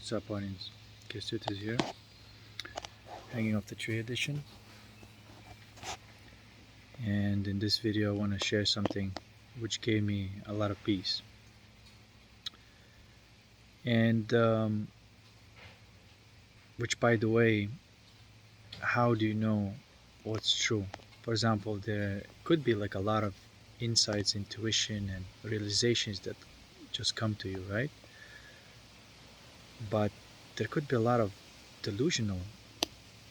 What's up, audience? Kesuit is here, hanging off the tree edition. And in this video, I want to share something which gave me a lot of peace. And which, by the way, how do you know what's true? For example, there could be like a lot of insights, intuition, and realizations that just come to you, right? But there could be a lot of delusional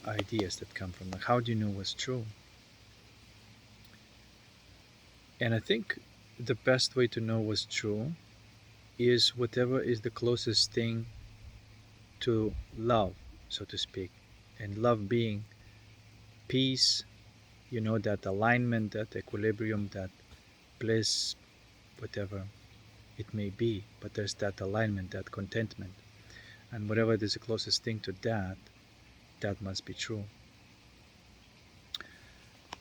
ideas that come from like, how do you know what's true? And I think the best way to know what's true is whatever is the closest thing to love, so to speak. And love being peace, that alignment, that equilibrium, that bliss, whatever it may be. But there's that alignment, that contentment. And whatever is the closest thing to that, that must be true.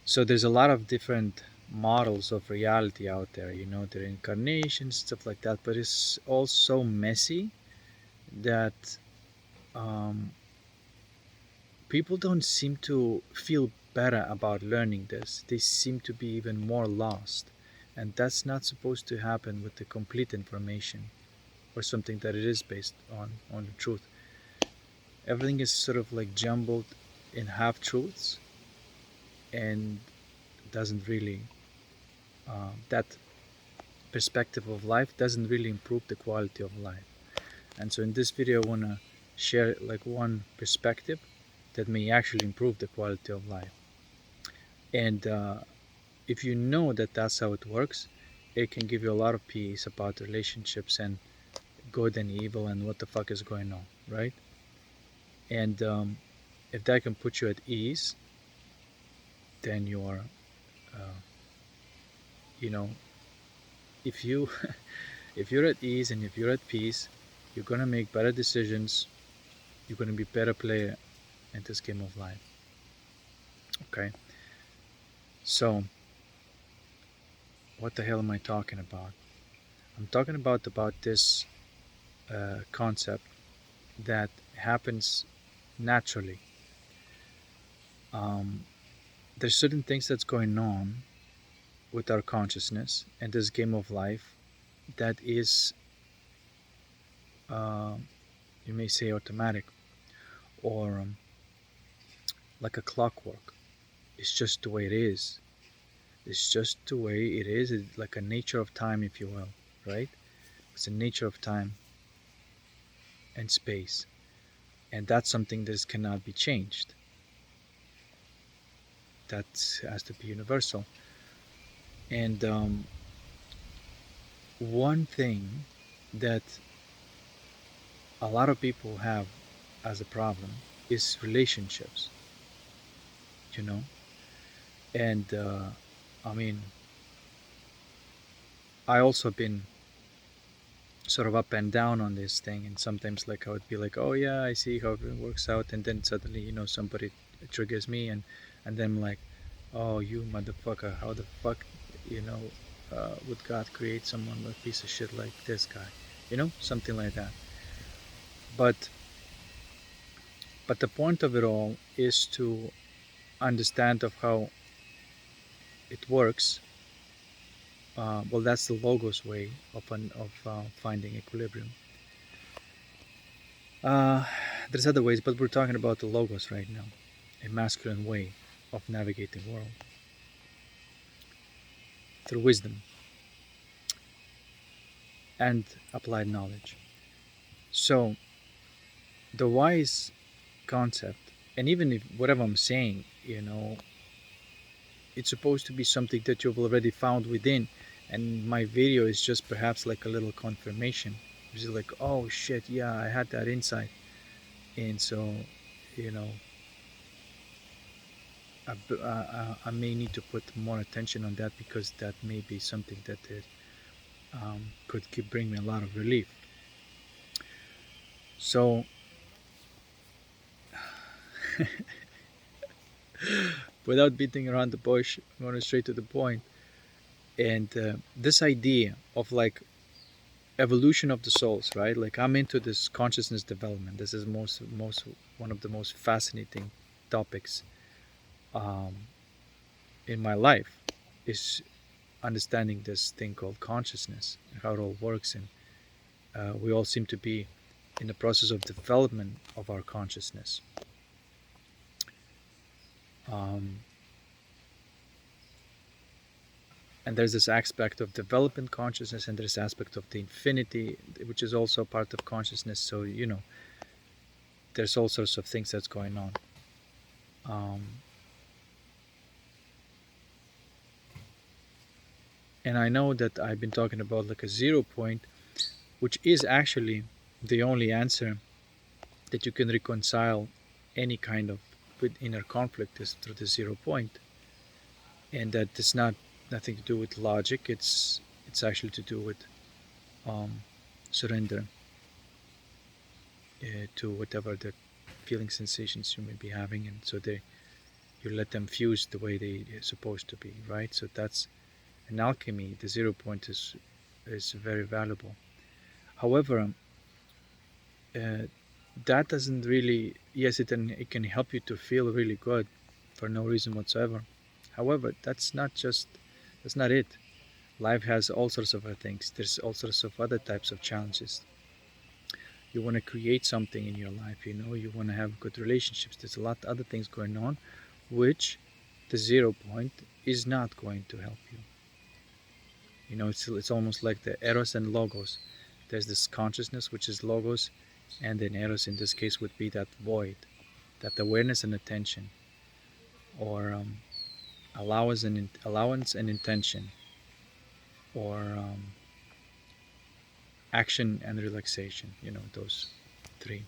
So there's a lot of different models of reality out there, the incarnations, stuff like that, but it's all so messy that people don't seem to feel better about learning this. They seem to be even more lost. And that's not supposed to happen with the complete information or something that it is based on the truth. Everything is sort of like jumbled in half truths and doesn't really, that perspective of life doesn't really improve the quality of life. And so in this video, I want to share like one perspective that may actually improve the quality of life. And if you know that that's how it works, it can give you a lot of peace about relationships and good and evil and what the fuck is going on, right? And if that can put you at ease, then you're, uh, you know, if you if you're at ease and if you're at peace, you're gonna make better decisions. You're gonna be better player in this game of life. Okay. So what the hell am I talking about? I'm talking about this concept that happens naturally. Um, there's certain things that's going on with our consciousness and this game of life that is, uh, you may say, automatic or like a clockwork. It's just the way it is. It's just the way it is. It's like a nature of time, if you will, right? It's a nature of time and space, and that's something that cannot be changed. That has to be universal. And one thing that a lot of people have as a problem is relationships, you know. And I mean, I also been sort of up and down on this thing, and sometimes like I would be like, oh yeah, I see how it works out, and then suddenly somebody triggers me, and then I'm like, oh, you motherfucker, how the fuck, would God create someone a piece of shit like this guy, something like that. But the point of it all is to understand of how it works. Well, that's the logos way of finding equilibrium. Uh, there's other ways, but we're talking about the logos right now, a masculine way of navigating the world through wisdom and applied knowledge. So the wise concept, and even if whatever I'm saying, it's supposed to be something that you've already found within, and my video is just perhaps like a little confirmation. It's just like, oh shit, yeah, I had that insight, and so, you know, I may need to put more attention on that because that may be something that could bring me a lot of relief. So, without beating around the bush, I'm going straight to the point. And this idea of like evolution of the souls, right? Like I'm into this consciousness development. This is most one of the most fascinating topics um, in my life, is understanding this thing called consciousness and how it all works. And we all seem to be in the process of development of our consciousness. Um, and there's this aspect of development consciousness, and there's aspect of the infinity, which is also part of consciousness. So there's all sorts of things that's going on. Um, and I know that I've been talking about like a 0 point, which is actually the only answer that you can reconcile any kind of with inner conflict, is through the 0 point. And that is not nothing to do with logic. It's actually to do with um, surrender to whatever the feeling sensations you may be having, and so you let them fuse the way they are supposed to be, right? So that's an alchemy. The 0 point is very valuable. However, uh, that doesn't really, yes, it can help you to feel really good for no reason whatsoever. However, that's not it. Life has all sorts of other things. There's all sorts of other types of challenges. You want to create something in your life, you want to have good relationships. There's a lot of other things going on, which the 0 point is not going to help you. It's almost like the eros and logos. There's this consciousness, which is logos, and then eros in this case would be that void, that awareness and attention, or allowance and intention, or action and relaxation. Those three.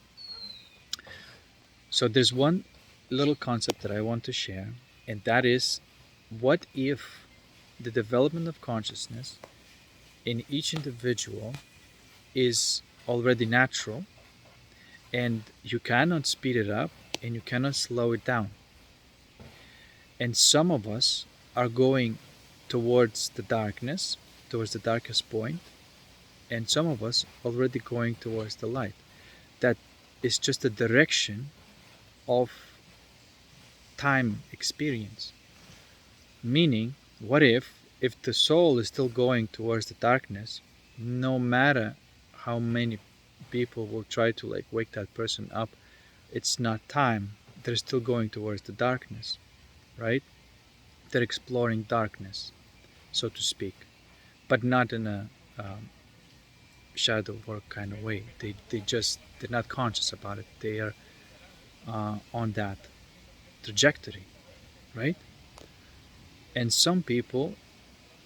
So there's one little concept that I want to share, and that is, what if the development of consciousness in each individual is already natural, and you cannot speed it up and you cannot slow it down? And some of us are going towards the darkness, towards the darkest point, and some of us already going towards the light. That is just a direction of time experience. Meaning, what if the soul is still going towards the darkness, no matter how many people will try to like wake that person up, it's not time. They're still going towards the darkness, right? They're exploring darkness, so to speak, but not in a shadow work kind of way. They're not conscious about it. They are on that trajectory, right? And some people,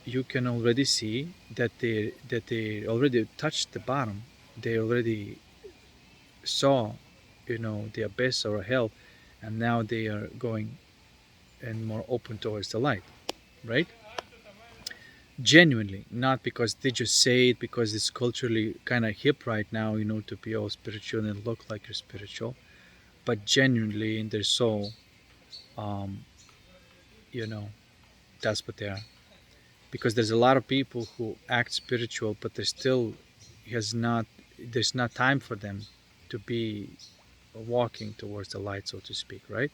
you can already see that they already touched the bottom. They already saw, the abyss or hell, and now they are going and more open towards the light, right? Genuinely, not because they just say it because it's culturally kind of hip right now, to be all spiritual and look like you're spiritual, but genuinely in their soul, um, you know, that's what they are. Because there's a lot of people who act spiritual, but they still has not there's not time for them to be walking towards the light, so to speak, right?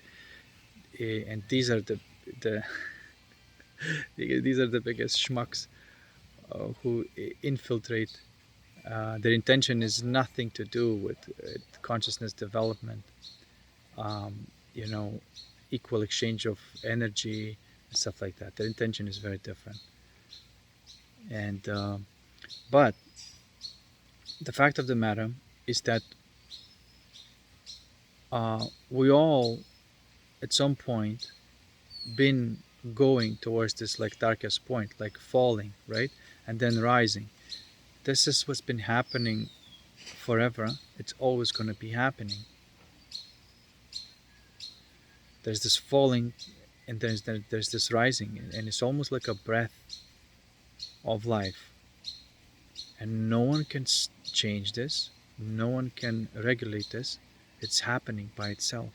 And these are the these are the biggest schmucks who infiltrate. Their intention is nothing to do with consciousness development, um, you know, equal exchange of energy and stuff like that. Their intention is very different. And but the fact of the matter is that we all, at some point, been going towards this like darkest point, like falling, right, and then rising. This is what's been happening forever. It's always going to be happening. There's this falling, and there's this rising, and it's almost like a breath of life. And no one can change this. No one can regulate this. It's happening by itself.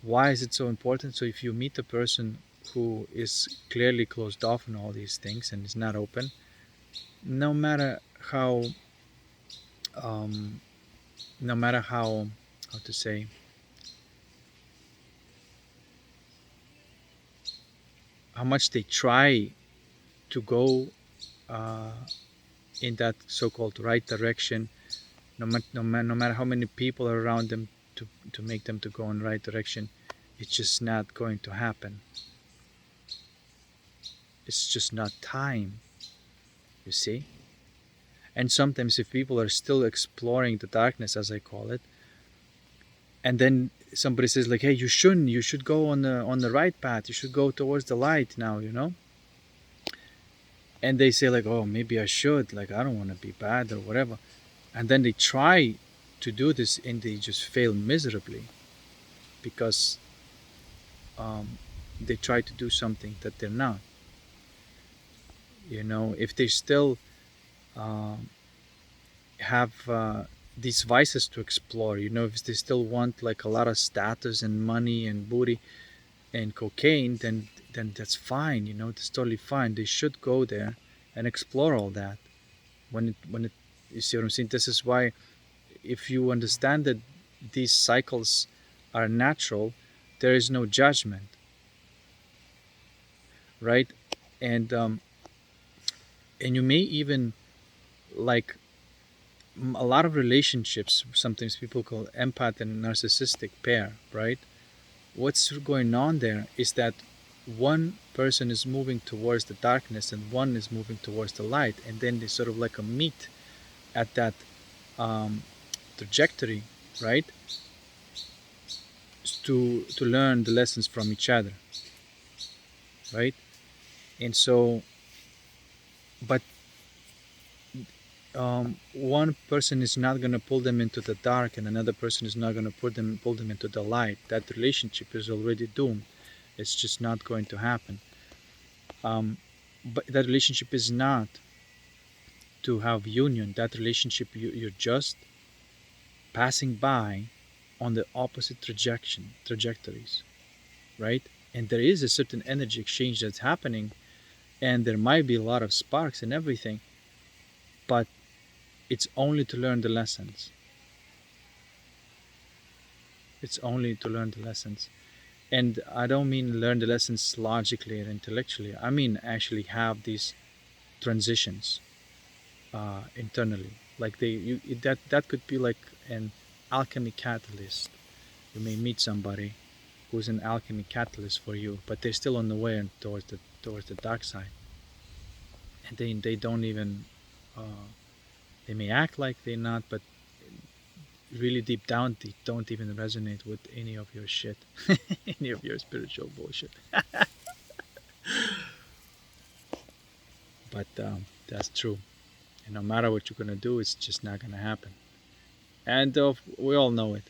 Why is it so important? So if you meet a person who is clearly closed off on all these things and is not open, no matter how um, no matter how to say, how much they try to go uh, in that so-called right direction, no matter how many people are around them to make them to go in the right direction, it's just not going to happen. It's just not time, you see. And sometimes if people are still exploring the darkness, as I call it, and then somebody says like, hey, you shouldn't, you should go on the right path, you should go towards the light now, and they say like, oh, maybe I should, like, I don't want to be bad or whatever, and then they try to do this and they just fail miserably because they try to do something that they're not. If they still um, have these vices to explore, if they still want like a lot of status and money and booty and cocaine, then that's fine. That's totally fine. They should go there and explore all that. When it You see what I'm saying? This is why, if you understand that these cycles are natural, there is no judgment, right? And um, and you may even, like, a lot of relationships, sometimes people call empath and narcissistic pair, right? What's going on there is that one person is moving towards the darkness and one is moving towards the light, and then they sort of like a meet at that um, trajectory, right? To learn the lessons from each other, right? And so, but one person is not going to pull them into the dark and another person is not going to pull them into the light. That relationship is already doomed. It's just not going to happen. But that relationship is not to have union. That relationship, you're just passing by on the opposite trajectories, right? And there is a certain energy exchange that's happening, and there might be a lot of sparks and everything, but it's only to learn the lessons. It's only to learn the lessons. And I don't mean learn the lessons logically or intellectually. I mean actually have these transitions internally. Like that could be like an alchemy catalyst. You may meet somebody who's an alchemy catalyst for you, but they're still on the way towards the dark side, and they don't even. They may act like they're not, but really deep down they don't even resonate with any of your shit, any of your spiritual bullshit. But that's true. And no matter what you're gonna do, it's just not gonna happen. And we all know it.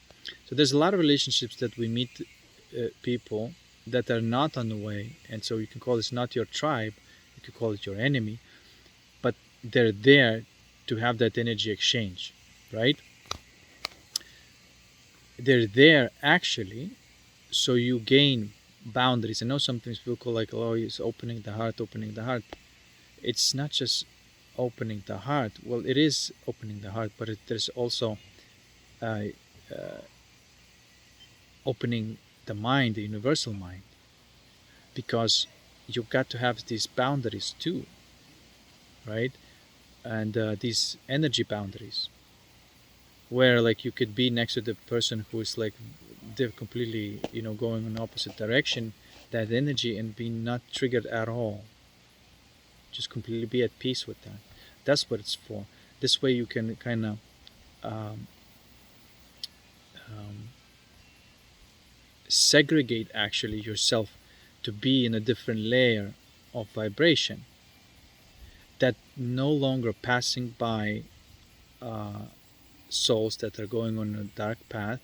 So there's a lot of relationships that we meet people that are not on the way, and so you can call this not your tribe, you could call it your enemy, but they're there to have that energy exchange, right? They're there actually, so you gain boundaries. I know sometimes people call like, oh, it's opening the heart, opening the heart. It's not just opening the heart. Well, it is opening the heart, but there's also uh, uh, opening the mind, the universal mind, because you've got to have these boundaries too, right? And these energy boundaries, where like you could be next to the person who is like they're completely, going in opposite direction, that energy, and be not triggered at all. Just completely be at peace with that. That's what it's for. This way you can kind of um, um, segregate actually yourself to be in a different layer of vibration that no longer passing by uh, souls that are going on a dark path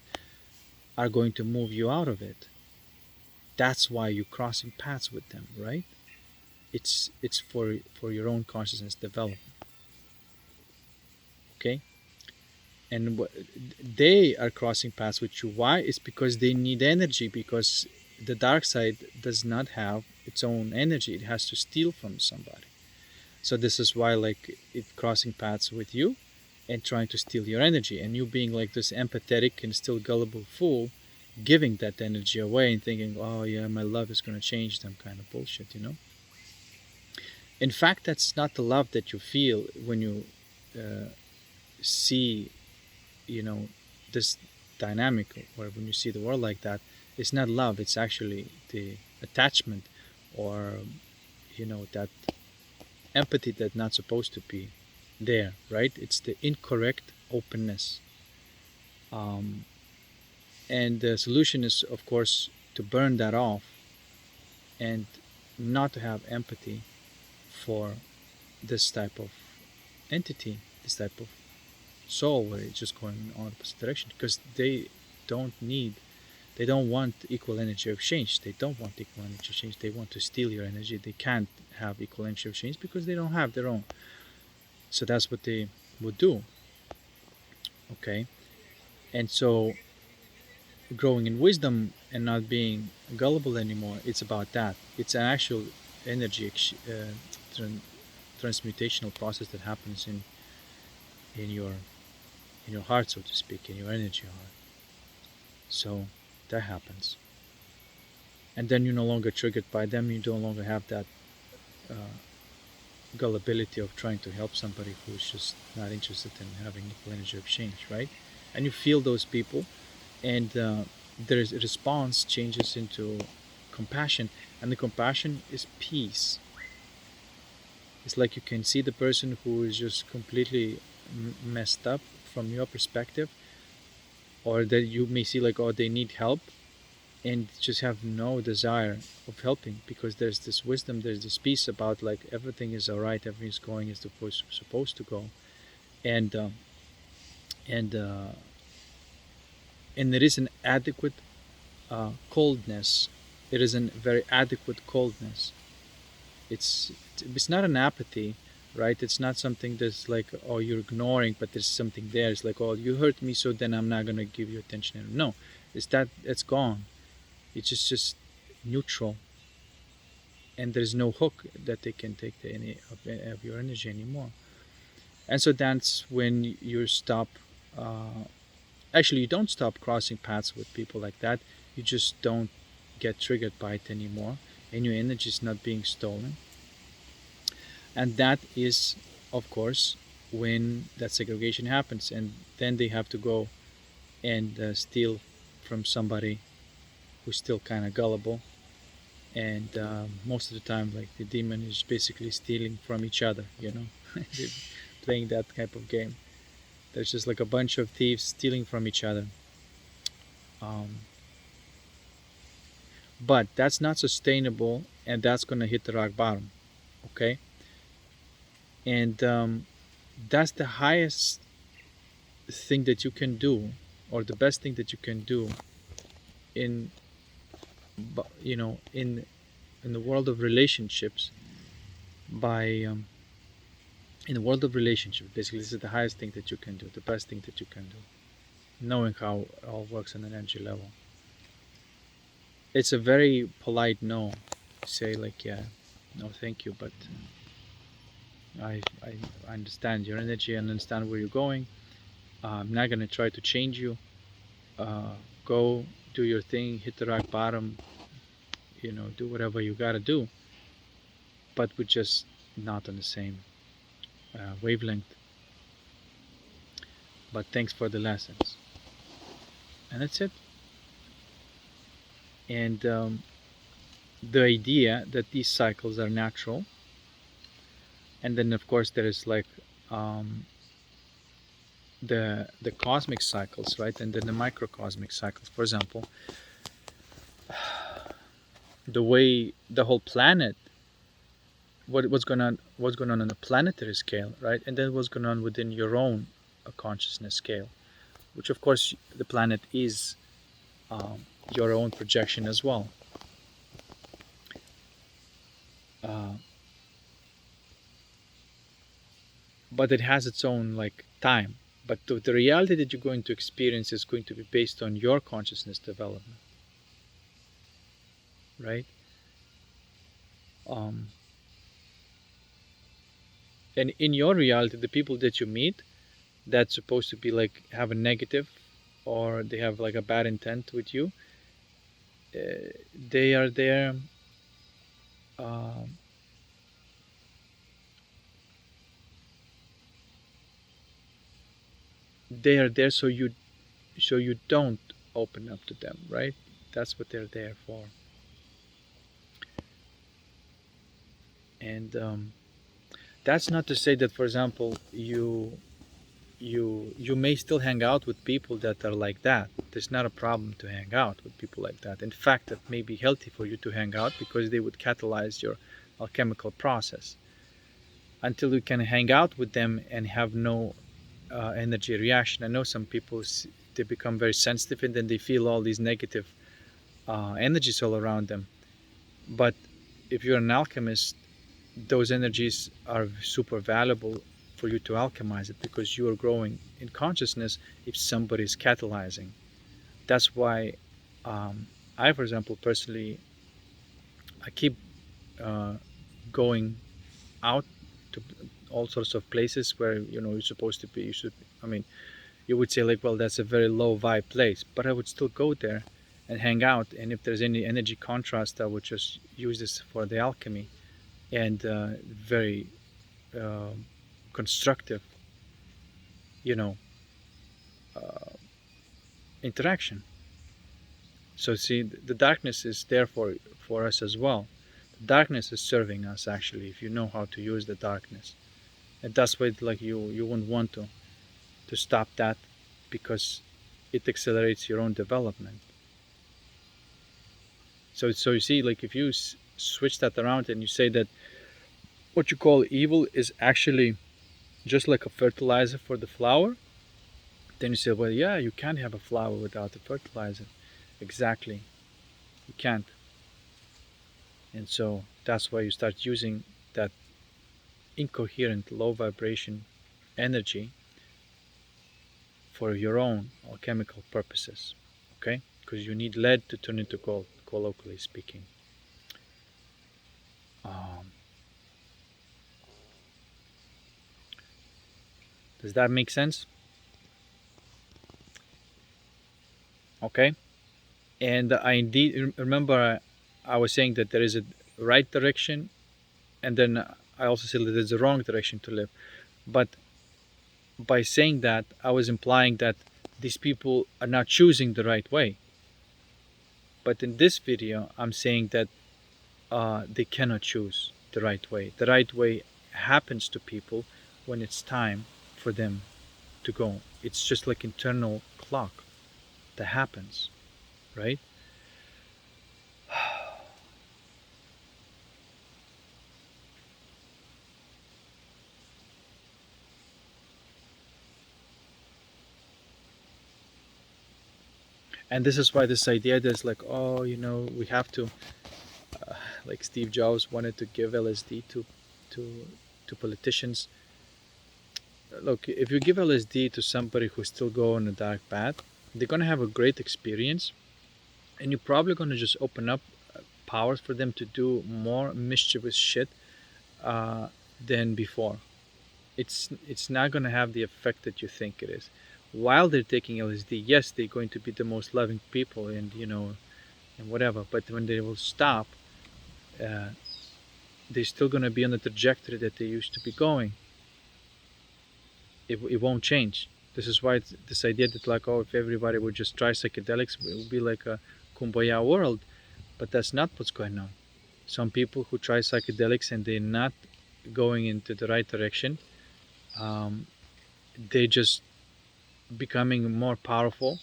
are going to move you out of it. That's why you're crossing paths with them, right? It's for your own consciousness development. Okay. And they are crossing paths with you. Why? It's because they need energy, because the dark side does not have its own energy. It has to steal from somebody. So this is why like it crossing paths with you and trying to steal your energy, and you being like this empathetic and still gullible fool, giving that energy away and thinking, oh yeah, my love is going to change them, kind of bullshit, you know. In fact, that's not the love that you feel when you uh, see, you know, this dynamic, or when you see the world like that. It's not love, it's actually the attachment, or you know, that empathy that's not supposed to be there, right? It's the incorrect openness. um, and the solution is, of course, to burn that off and not to have empathy for this type of entity, this type of soul, where it's just going on opposite direction, because don't need they don't want equal energy exchange. They don't want equal energy exchange. They want to steal your energy. They can't have equal energy exchange because they don't have their own. So that's what they would do. Okay. And so growing in wisdom and not being gullible anymore, it's about that. It's an actual energy transmutational process that happens in your in your heart, so to speak, in your energy heart. So that happens, and then you're no longer triggered by them. You no longer have that uh, gullibility of trying to help somebody who's just not interested in having equal energy exchange, right? And you feel those people, and there's a response changes into compassion, and the compassion is peace. It's like you can see the person who is just completely messed up from your perspective, or that you may see like, oh, they need help, and just have no desire of helping, because there's this wisdom, there's this peace about like everything is all right, everything's going as supposed to go. And and uh, and there is an adequate coldness. It is a very adequate coldness. It's not an apathy, right? It's not something that's like, oh, you're ignoring, but there's something there. It's like, oh, you hurt me, so then I'm not gonna give you attention. No, it's that it's gone. It's just neutral, and there's no hook that they can take any of your energy anymore. And so that's when you stop. Uh, Actually, you don't stop crossing paths with people like that. You just don't get triggered by it anymore, and your energy is not being stolen. And that is, of course, when that segregation happens, and then they have to go and steal from somebody who's still kind of gullible. And most of the time, like, the demon is basically stealing from each other, you know. They're playing that type of game. There's just like a bunch of thieves stealing from each other. um, but that's not sustainable, and that's going to hit the rock bottom. Okay. And that's the highest thing that you can do, or the best thing that you can do in, you know, in the world of relationships. By In the world of relationships, basically, this is the highest thing that you can do, the best thing that you can do, knowing how it all works on an energy level. It's a very polite no. Say like, yeah, no thank you, but I understand your energy and understand where you're going. I'm not gonna try to change you. Go do your thing, hit the rock bottom, you know, do whatever you gotta do, but we're just not on the same wavelength. But thanks for the lessons. And that's it. And the idea that these cycles are natural, and then of course there is like um, the cosmic cycles, right? And then the microcosmic cycles. For example, the way the whole planet, what's going on a planetary scale, right? And then what's going on within your own consciousness scale, which of course the planet is your own projection as well. uh, but it has its own like time. But the reality that you're going to experience is going to be based on your consciousness development, right? um, And in your reality, the people that you meet that's supposed to be like have a negative, or they have like a bad intent with you, they are there. Um, they are there so you don't open up to them, right? That's what they're there for. And that's not to say that, for example, you may still hang out with people that are like that. There's not a problem to hang out with people like that. In fact, that may be healthy for you to hang out because they would catalyze your alchemical process. Until you can hang out with them and have no energy reaction. I know some people, they become very sensitive and then they feel all these negative energies all around them. But if you're an alchemist, those energies are super valuable for you to alchemize it because you are growing in consciousness if somebody is catalyzing. That's why I, for example, personally, I keep uh, going out to all sorts of places where you're supposed to be. You should. I mean, you would say like, well, that's a very low vibe place, but I would still go there and hang out. And if there's any energy contrast, I would just use this for the alchemy and very uh, constructive, you know, uh, interaction. So see, the darkness is there for us as well. The darkness is serving us actually if you know how to use the darkness, and that's why like you wouldn't want to stop that because it accelerates your own development. So you see, like if you switch that around and you say that what you call evil is actually just like a fertilizer for the flower, then you say, well, yeah, you can't have a flower without the fertilizer. Exactly, you can't. And so that's why you start using that incoherent low vibration energy for your own alchemical purposes. Okay? Because you need lead to turn into gold, colloquially speaking. Um, does that make sense? Okay. And I indeed remember I was saying that there is a right direction, and then I also said that there's a wrong direction to live. But by saying that, I was implying that these people are not choosing the right way. But in this video, I'm saying that they cannot choose the right way. The right way happens to people when it's time for them to go. It's just like internal clock that happens, right? And this is why this idea that's like, oh, we have to, like Steve Jobs wanted to give LSD to to politicians. Look, if you give LSD to somebody who's still going a dark path, they're gonna have a great experience, and you're probably gonna just open up powers for them to do more mischievous shit uh, than before. It's not gonna have the effect that you think it is. While they're taking LSD, yes, they're going to be the most loving people, and and whatever. But when they will stop, uh, they're still gonna be on the trajectory that they used to be going. It won't change. This is why this idea that like, oh, if everybody would just try psychedelics, it would be like a kumbaya world. But that's not what's going on. Some people who try psychedelics and they're not going into the right direction, um, they just becoming more powerful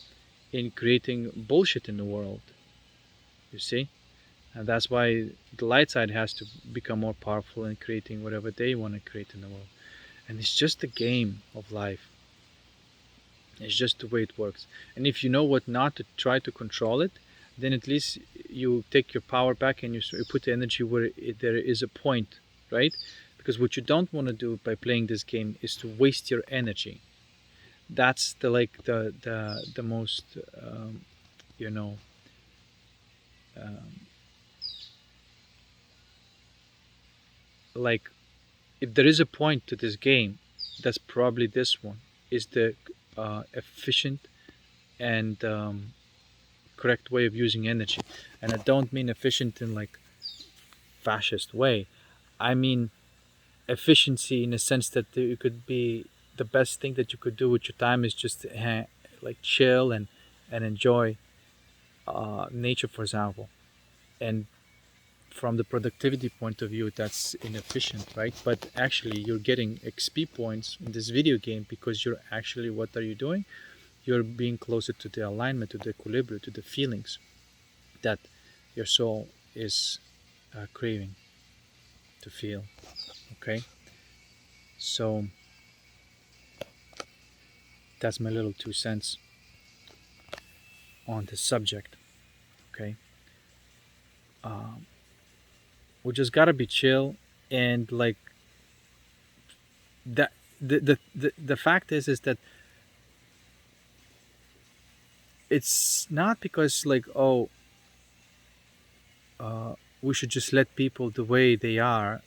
in creating bullshit in the world. You see, and that's why the light side has to become more powerful in creating whatever they want to create in the world. And it's just a game of life. It's just the way it works. And if you know what not to try to control it, then at least you take your power back and you put the energy where there is a point, right? Because what you don't want to do by playing this game is to waste your energy. That's the like the most you know um, like if there is a point to this game, that's probably this one, is the efficient and correct way of using energy. And I don't mean efficient in like fascist way. I mean efficiency in a sense that you could be, the best thing that you could do with your time is just like chill and enjoy nature, for example. And from the productivity point of view, that's inefficient, right? But actually, you're getting XP points in this video game because you're actually, what are you doing? You're being closer to the alignment, to the equilibrium, to the feelings that your soul is craving to feel. Okay, so that's my little 2 cents on this subject. Okay, we just gotta be chill and like that. The fact is that it's not because like, oh, we should just let people the way they are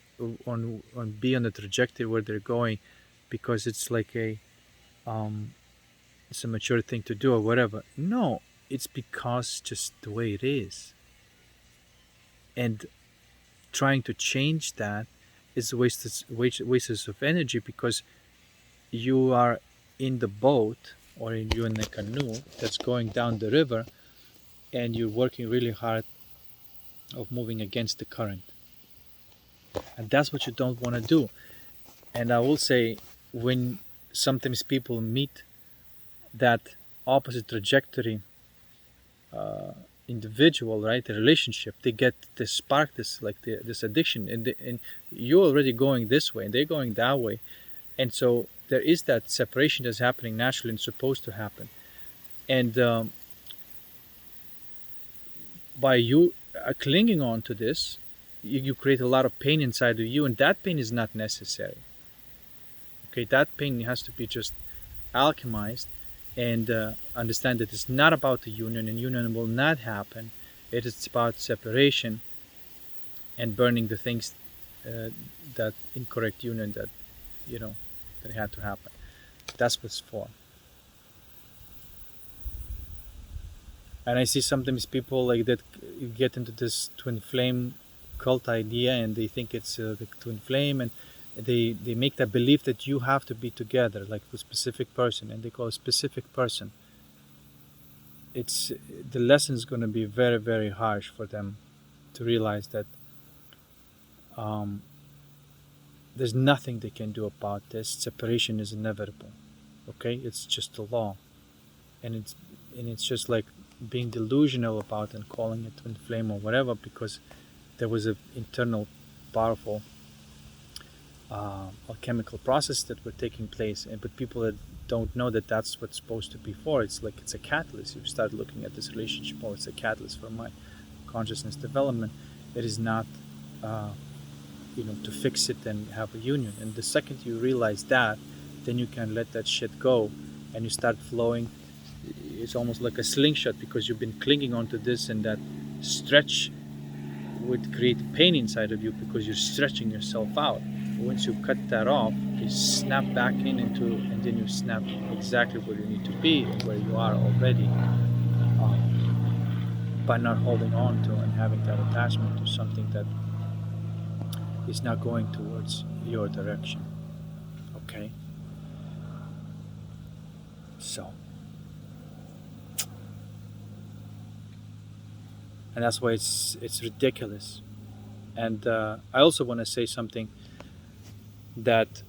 on be on the trajectory where they're going because it's like a it's a mature thing to do or whatever. No, it's because just the way it is. And trying to change that is wastes of energy because you are in the boat or you're in a canoe that's going down the river and you're working really hard of moving against the current. And that's what you don't want to do. And I will say, when sometimes people meet that opposite trajectory individual, right, the relationship, they get this spark, this like this addiction, and you're already going this way and they're going that way. And so there is that separation that's happening naturally and supposed to happen. And by you clinging on to this, you create a lot of pain inside of you, and that pain is not necessary. Okay, that pain has to be just alchemized and understand that it's not about the union, and union will not happen. It is about separation and burning the things that incorrect union that that had to happen. That's what it's for. And I see sometimes people like that get into this twin flame cult idea, and they think it's the twin flame, and they make that belief that you have to be together like with a specific person, and they call a specific person. It's the lesson is going to be very, very harsh for them to realize that there's nothing they can do about this. Separation is inevitable. Okay, it's just a law, and it's just like being delusional about and calling it twin flame or whatever, because there was an internal powerful alchemical process that were taking place, but people that don't know that that's what's supposed to be for. It's like it's a catalyst. You start looking at this relationship, oh, it's a catalyst for my consciousness development. It is not to fix it and have a union. And the second you realize that, then you can let that shit go and you start flowing. It's almost like a slingshot, because you've been clinging onto this, and that stretch would create pain inside of you because you're stretching yourself out. But once you cut that off, you snap back and then you snap exactly where you need to be and where you are already, by not holding on to and having that attachment to something that is not going towards your direction. Okay? So, and that's why it's ridiculous. And I also want to say something that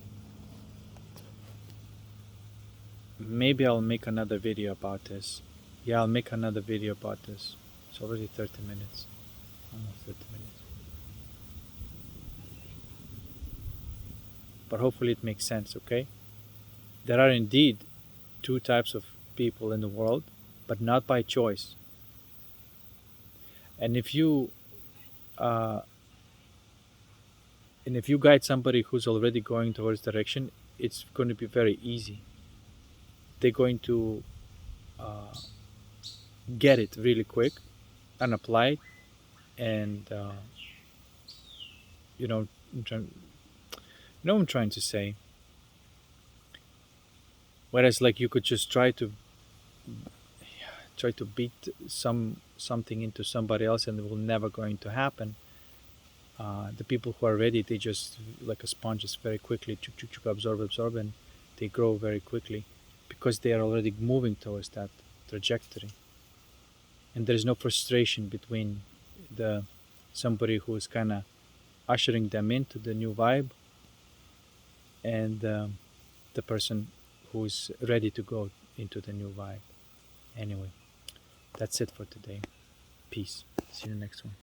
maybe I'll make another video about this. Yeah, I'll make another video about this. It's already 30 minutes. Almost 30 minutes. But hopefully it makes sense, okay? There are indeed two types of people in the world, but not by choice. And if you guide somebody who's already going towards direction, it's going to be very easy. They're going to get it really quick and apply it, and You know what I'm trying to say? Whereas like you could just try to beat something into somebody else and it will never going to happen. The people who are ready, they just like a sponge, just very quickly chuk, chuk, chuk, absorb, and they grow very quickly because they are already moving towards that trajectory. And there's no frustration between the somebody who is kind of ushering them into the new vibe and the person who is ready to go into the new vibe. Anyway, that's it for today. Peace. See you next one.